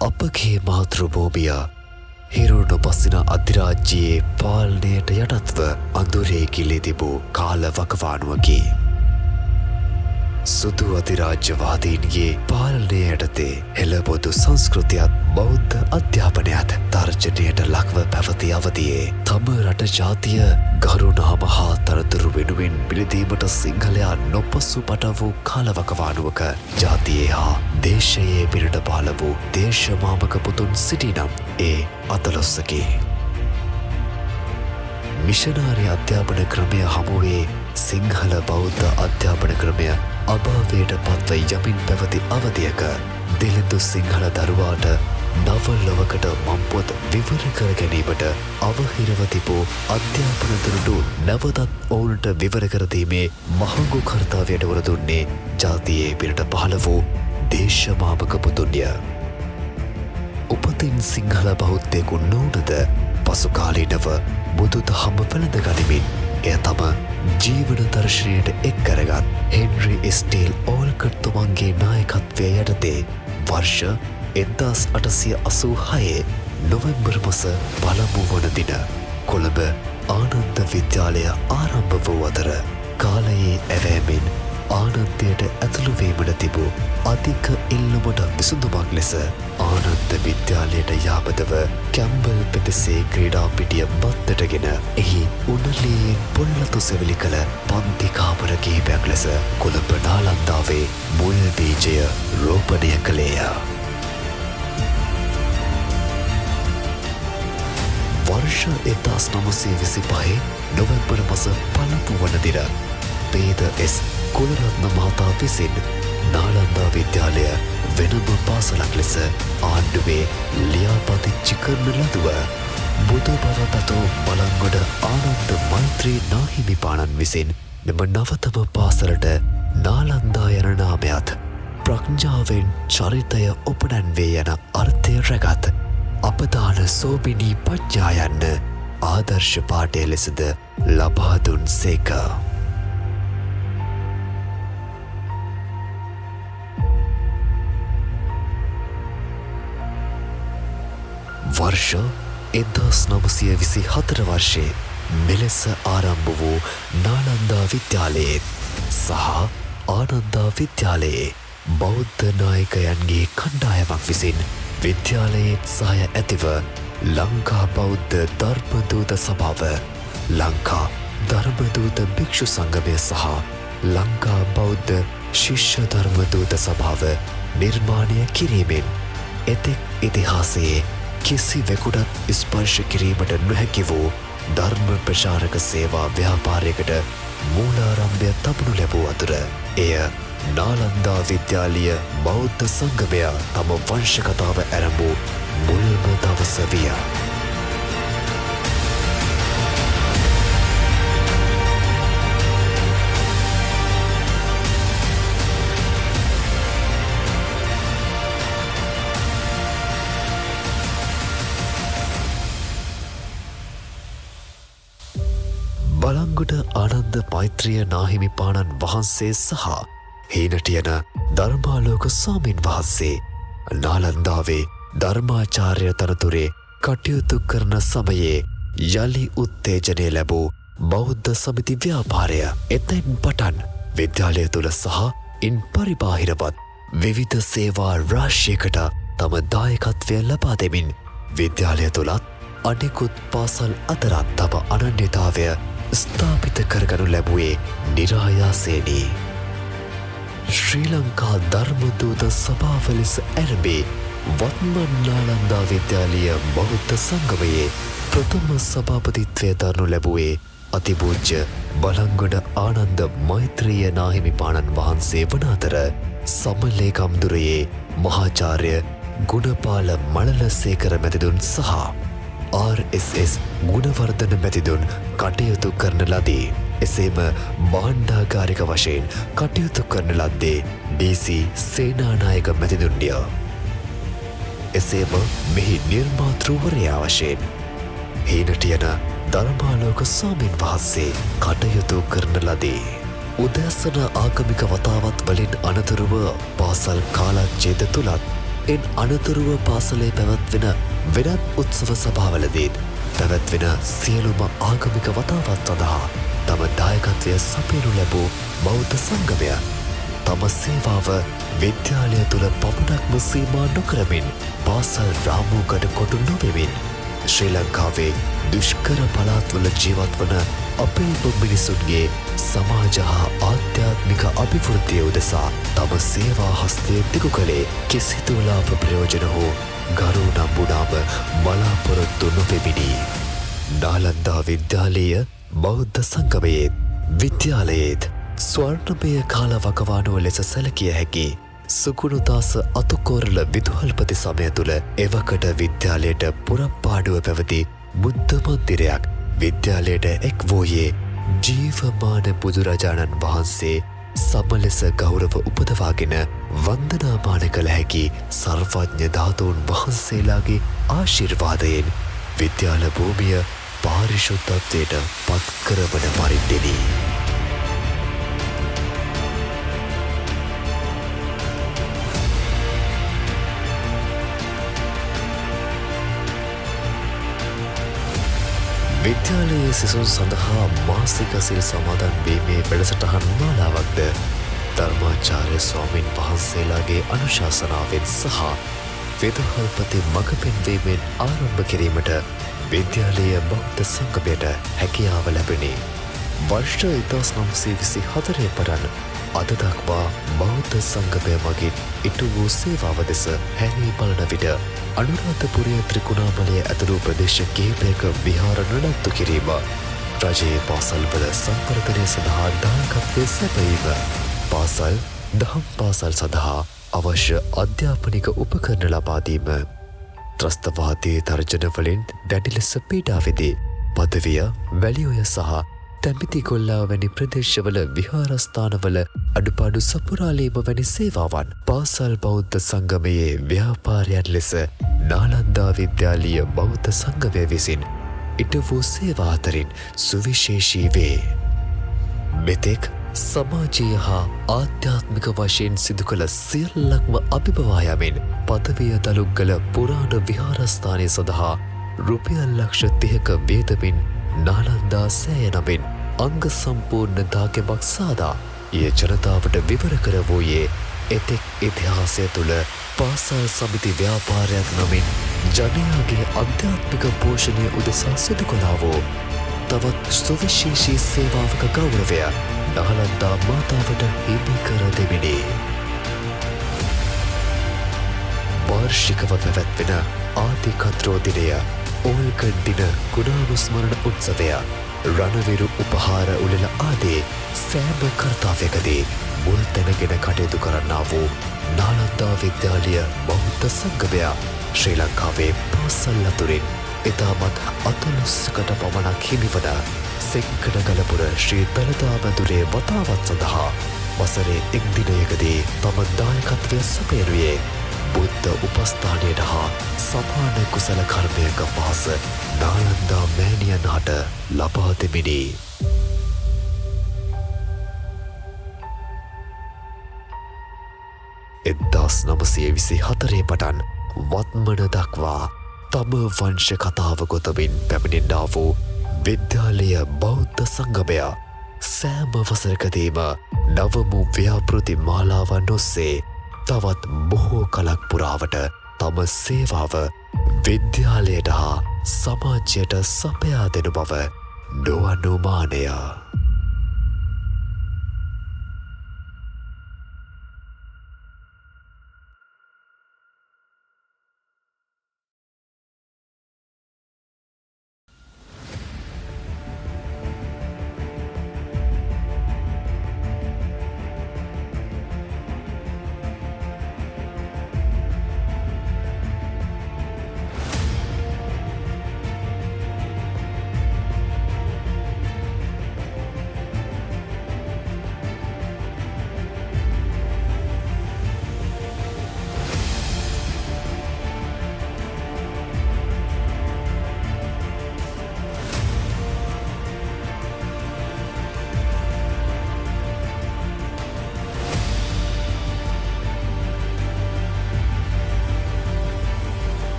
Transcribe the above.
අපගේ මාතෘභූමිය හිරුණු පස්සින අධිරාජ්‍යයේ පාලනයට යටත්ව අඳුරේ ගිලී තිබූ කාල වකවානුවකි. සුදු අධිරාජ්‍යවාදීන්ගේ පාලනය යටතේ හෙළපොදු සංස්කෘතියත් බෞද්ධ අධ්‍යාපනයත් තර්ජනයට ලක්ව පැවති අවදියේ තම රට ජාතිය ගරුණාම හා තරතුරු වෙනුවෙන් පිළිදීමට සිංහලයා නොපසු පට වූ කාලවකවානුවක ජාතියේ හා දේශයේ පිරට පාල වූ දේශමාමක පුතුන් සිටිනම් ඒ අතලොස්සකි. මිෂනාරි අධ්‍යාපන ක්‍රමය හමුවේ සිංහල බෞද්ධ අධ්‍යාපන ක්‍රමය අභාවයට පත්ව යමින් පැවති අවධියක දිලිඳු සිංහල දරුවාට නව ලොවකට මම්පොත් විවර කර ගැනීමට අවහිරව තිබූ අධ්‍යාපන දුරටු නැවතත් ඔවුනට විවර කරදීමේ මහඟු කර්තාවයට වර දුන්නේ ජාතියේ පිරට පහළ වූ දේශමාමක පුතුන්ය. උපතින් සිංහල බෞද්ධයෙකු නොවුනද පසුකාලීනව බුදු දහම වැළඳ ගනිමින් එය තම ජීවන දර්ශනයට එක් කරගත් හෙන්රි ස්ටීල් ඕල්කට්තුමන්ගේ නායකත්වය යටතේ වර්ෂ 1886 නොවැම්බර් මස පළමු වන දින කොළඹ ආනන්ද විද්‍යාලය ආරම්භ වූ අතර කාලයේ ඇවෑමෙන් ආනන්දයට ඇතුළුවීමට තිබූ අධික ඉල්ලුමට විසඳුමක් ලෙස ආනන්ද විද්‍යාලයට යාබදව කැම්බල් පෙදෙසේ ක්‍රීඩා පිටිය මත්තටගෙන එහි උනලීයෙන් පොල්ලතු සෙවිලි කළ පන්ති කාමර කිහිපයක් ලෙස කොළඹ නාලන්දාවේ මුල් බීජය රෝපණය කළේය. වර්ෂ 1925 නොවැම්බර් මස පළමු වන දින පේද එස් කුලරත්න මහතා විසින් නාලන්දා විද්‍යාලය වෙනම පාසලක් ලෙස ආණ්ඩුවේ ලියාපදිංචි කරන ලදුව බුදු බව පැතූ බලංගොඩ ආනන්ද මෛත්‍රී නාහිමිපාණන් විසින් මෙම නවතම පාසලට නාලන්දා යන නාමයත් ප්‍රඥාවෙන් චරිතය උපනැන්වේ යන අර්ථය රැගත් අපදාන සෝබිනී පඥා යන්න ආදර්ශ පාඨය ලෙසද ලබා දුන් සේක. වර්ෂ 1924 වර්ෂයේ මෙලෙස ආරම්භ වූ නාලන්දා විද්‍යාලයේ සහ ආනන්දා විද්‍යාලයේ බෞද්ධ නායකයන්ගේ කණ්ඩායමක් විසින් විද්‍යාලයේ සහය ඇතිව ලංකා බෞද්ධ ධර්මදූත සභාව, ලංකා ධර්මදූත භික්ෂු සංගමය සහ ලංකා බෞද්ධ ශිෂ්‍ය ධර්මදූත සභාව නිර්මාණය කිරීමෙන් එතෙක් ඉතිහාසයේ කිසිවෙකුටත් ස්පර්ශ කිරීමට නොහැකි වූ ධර්ම ප්‍රචාරක සේවා ව්‍යාපාරයකට මූලාරම්භය තබනු ලැබූ අතර එය නාලන්දා විද්‍යාලීය බෞද්ධ සංගමය තම වංශකතාව ඇරඹූ මුල්ම දවස විය. බලංගොඩ ආනන්ද මෛත්‍රිය නාහිමිපාණන් වහන්සේ සහ හීනටියන ධර්මාලෝක ස්වාමීන් වහන්සේ නාලන්දාවේ ධර්මාචාර්ය තනතුරේ කටයුතු කරන සමයේ යළි උත්තේජනය ලැබූ බෞද්ධ සමිති ව්‍යාපාරය එතැන් පටන් විද්‍යාලය තුළ සහ ඉන් පරිබාහිරවත් විවිධ සේවා රාශියකට තම දායකත්වය ලබා දෙමින් විද්‍යාලය තුළත් අනෙකුත් පාසල් අතරත් තම අනන්‍යතාවය ස්ථාපිත කරගනු ලැබුවේ නිරායාසේනී. ශ්‍රී ලංකා ධර්මදූත සභාව ලෙස ඇරඹේ වත්මන් නාලන්දා විද්‍යාලීය බෞද්ධ සංගමයේ ප්‍රථම සභාපතිත්වය දරනු ලැබුවේ අතිපූජ්‍ය බලංගොඩ ආනන්ද මෛත්‍රීය නාහිමිපාණන් වහන්සේ වන අතර සමලේකම්දුරයේ මහාචාර්ය ගුණපාල මලලසේකර මැතිතුන් සහ RSS ගුණවර්ධන මැතිතුන් කටයුතු කරන ලදී. එසේම භාණ්ඩාගාරික වශයෙන් කටයුතු කරන ලද්දේ DC සේනානායක මැතිතුන්ය. එසේම මෙහි නිර්මාතෘවරයා වශයෙන් හීනටියන ධර්මාලෝක ස්වාමීන් වහන්සේ කටයුතු කරන ලදී. උදෑසන ආගමික වතාවත් වලින් අනතුරුව පාසල් කාලච්ඡේද තුලත් එන් අනතුරුව පාසලේ පැවැත්වෙන වෙනත් උත්සව සභාවලදීත් පැවැත්වෙන සියලුම ආගමික වතාවත් සඳහා තම දායකත්වය සපයනු ලැබූ බෞද්ධ සංගමය තම සේවාව විද්‍යාලය තුළ පමණක්ම සීමා නොකරමින් පාසල් රාමුවකට කොටු නොවෙමින් ශ්‍රී ලංකාවේ දුෂ්කර පළාත්වල ජීවත්වන අපේ මිනිසුන්ගේ සමාජ හා ආධ්‍යාත්මික අභිවෘද්ධිය උදෙසා තම සේවා හස්තය දිගු කළේ කිසිදු ලාභ ප්‍රයෝජන හෝ ගරු නම්බුනාම බලාපොරොත්තු නොවෙමිනි. නාලන්දා විද්‍යාලය බෞද්ධ සංගමයේත් විද්‍යාලයේත් ස්වර්ණමය කාලවකවානුව ලෙස සැලකිය හැකි සුගුණදාස අතුකෝරළ විදුහල්පති සමය තුළ එවකට විද්‍යාලයට පුරප්පාඩුව පැවති බුද්ධ මන්දිරයක් විද්‍යාලයට එක් වූයේ ජීවමාන බුදුරජාණන් වහන්සේ සමලෙස ගෞරව උපදවාගෙන වන්දනාමාන කළ හැකි සර්වඥ ධාතුන් වහන්සේලාගේ ආශිර්වාදයෙන් විද්‍යාල භූමිය පාරිශුද්ධත්වයට පත්කරවන පරිද්දෙනි. විද්‍යාලයේ සිසුන් සඳහා මාසික සිල් සමාදන් වීමේ වැඩසටහන් මාලාවක්ද ධර්මාචාර්ය ස්වාමීන් වහන්සේලාගේ අනුශාසනාවෙන් සහ විදුහල්පති මඟ පෙන්වීමෙන් ආරම්භ කිරීමට විද්‍යාලය බෞද්ධ සංගමයට හැකියාව ලැබුණි. වර්ෂ 1924 පටන් අද දක්වා බෞද්ධ සංගමය මගින් ඉටු වූ සේවාව දෙස හැරී බලන විට අනුරාධපුරය ත්‍රිකුණාමලය ඇතුළු ප්‍රදේශ කිහිපයක විහාර නඩත්තු කිරීම, රජයේ පාසල්වල සංවර්ධනය සඳහා දායකත්වය සැපයීම, පාසල් දහම් පාසල් සඳහා අවශ්‍ය අධ්‍යාපනික උපකරණ ලබා දීම, ත්‍රස්තවාදී තර්ජනවලින් දැඩි ලෙස පීඩා විඳි පදවිය, වැලිඔය සහ තැඹිතිගොල්ලා වැනි ප්‍රදේශවල විහාරස්ථානවල අඩුපාඩු සපුරාලීම වැනි සේවාවන් පාසල් බෞද්ධ සංගමයේ ව්‍යාපාරයන් ලෙස නාලන්දා විද්‍යාලීය බෞද්ධ සංගමය විසින් ඉටු වූ සේවා අතරින් සුවිශේෂී වේ. මෙතෙක් සමාජීය හා ආධ්‍යාත්මික වශයෙන් සිදු කළ සියල්ලක්ම අභිබවා යමින් පදවිය දලුග්ගල පුරාණ විහාරස්ථානය සඳහා රුපියල් ලක්ෂ 30ක වියදමින් නාලන්දා සෑය නමින් අංග සම්පූර්ණ දාගැබක් සාදා ඊය ජනතාවට විවර කර වූයේ එතෙක් ඉතිහාසය තුළ පාසල් සමිති ව්‍යාපාරයක් නමින් ජනයාගේ අධ්‍යාත්මික පෝෂණය උදෙසා සිදු කළා වූ තවත් සුවිශේෂී සේවාවක ගෞරවය නාලන්දා මාතාවට හිමි කර දෙමිනි. වාර්ෂිකව පැවැත්වෙන ආදිකත්‍රෝ දිනය, ඕල්කන් දින ගුණානුස්මරණ උත්සවය, රණවිරු උපහාර උළෙල ආදී සෑම කර්තාවයකදී මුල් තැනගෙන කටයුතු කරන්නා වූ නාලන්දා විද්‍යාලීය බෞද්ධ සංගමය ශ්‍රී ලංකාවේ පාසල් අතුරින් ඉතාමත් අතලොස්සකට පමණක් හිමිවන සෙක්කඩගලපුර ශ්‍රී දළදා මැදුරේ වතාවත් සඳහා වසරේ එක් දිනයකදී තම දායකත්වය සපයනුයේ බුද්ධ උපස්ථානයට හා සමාන කුසල කර්මයක පහස නාලන්දා මෑණියන් හට ලබා දෙමිනි. එදදාස් 924 පටන් වත්මන දක්වා තම වංශ කතාව ගොතමින් පැමිණෙන්නා වූ විද්‍යාලීය බෞද්ධ සංගමය සෑම වසරකදීම නවමු ව්‍යාපෘති මාලාවන් ඔස්සේ තවත් බොහෝ කලක් පුරාවට තම සේවාව විද්‍යාලයට හා සමාජයට සපයා දෙනු බව නොඅනුමානය.